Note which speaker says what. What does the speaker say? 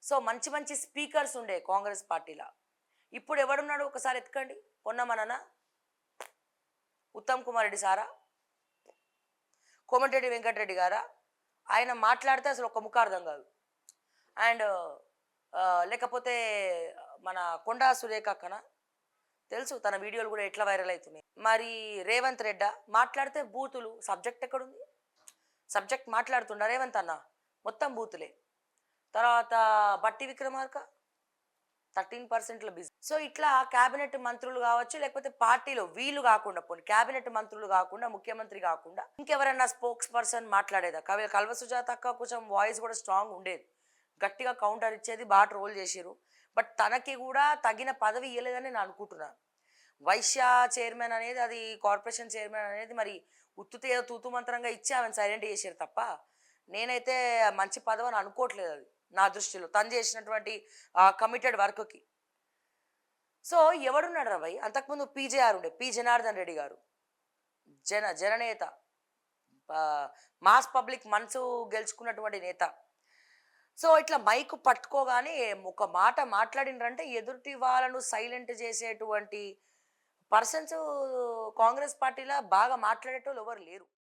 Speaker 1: So మంచి మంచి speakers ఉండే కాంగ్రెస్ పార్టీలో. ఇప్పుడు ఎవడున్నాడు ఒకసారి ఎతకండి. పొన్నమననా, ఉత్తమ్ కుమార్ రెడ్డి సారా, కోమటిరెడ్డి వెంకటరెడ్డి గారా? ఆయన మాట్లాడితే అసలు ఒక ముఖార్థం కాదు. అండ్ లేకపోతే మన కొండా సురేఖ అక్కనా, తెలుసు తన వీడియోలు కూడా ఎట్లా వైరల్ అవుతున్నాయి. మరి రేవంత్ రెడ్డా మాట్లాడితే బూతులు. సబ్జెక్ట్ ఎక్కడుంది? సబ్జెక్ట్ మాట్లాడుతుండ రేవంత్ అన్న, మొత్తం బూతులే. తర్వాత బట్టి విక్రమార్క 13%లో బిజీ. సో ఇట్లా క్యాబినెట్ మంత్రులు కావచ్చు, లేకపోతే పార్టీలో వీళ్ళు కాకుండా, పోనీ క్యాబినెట్ మంత్రులు కాకుండా, ముఖ్యమంత్రి కాకుండా ఇంకెవరన్నా స్పోక్స్ పర్సన్ మాట్లాడేదా? కల్వ సుజాత అక్క కొంచెం వాయిస్ కూడా స్ట్రాంగ్ ఉండేది, గట్టిగా కౌంటర్ ఇచ్చేది, బాగా ట్రోల్ చేసిరు. బట్ తనకి కూడా తగిన పదవి ఇవ్వలేదని నేను అనుకుంటున్నాను. వైశ్య చైర్మన్ అనేది, అది కార్పొరేషన్ చైర్మన్ అనేది మరి ఉత్తుతే ఏదో తూతు మంత్రంగా ఇచ్చి ఆమెను సైలెంట్ చేసారు తప్ప, నేనైతే మంచి పదవి అని అనుకోవట్లేదు అది నా దృష్టిలో, తను చేసినటువంటి కమిటెడ్ వర్క్కి. సో ఎవడున్నాడు రా భయ్? అంతకుముందు పీజేఆర్ ఉండే, పి జనార్దన్ రెడ్డి గారు, జననేత, మాస్ పబ్లిక్ మనసు గెలుచుకున్నటువంటి నేత. సో ఇట్లా మైక్ పట్టుకోగానే ఒక మాట మాట్లాడినరంటే ఎదుటి వాళ్ళను సైలెంట్ చేసేటువంటి పర్సన్స్ కాంగ్రెస్ పార్టీలో బాగా మాట్లాడేటోళ్ళు ఎవరు లేరు.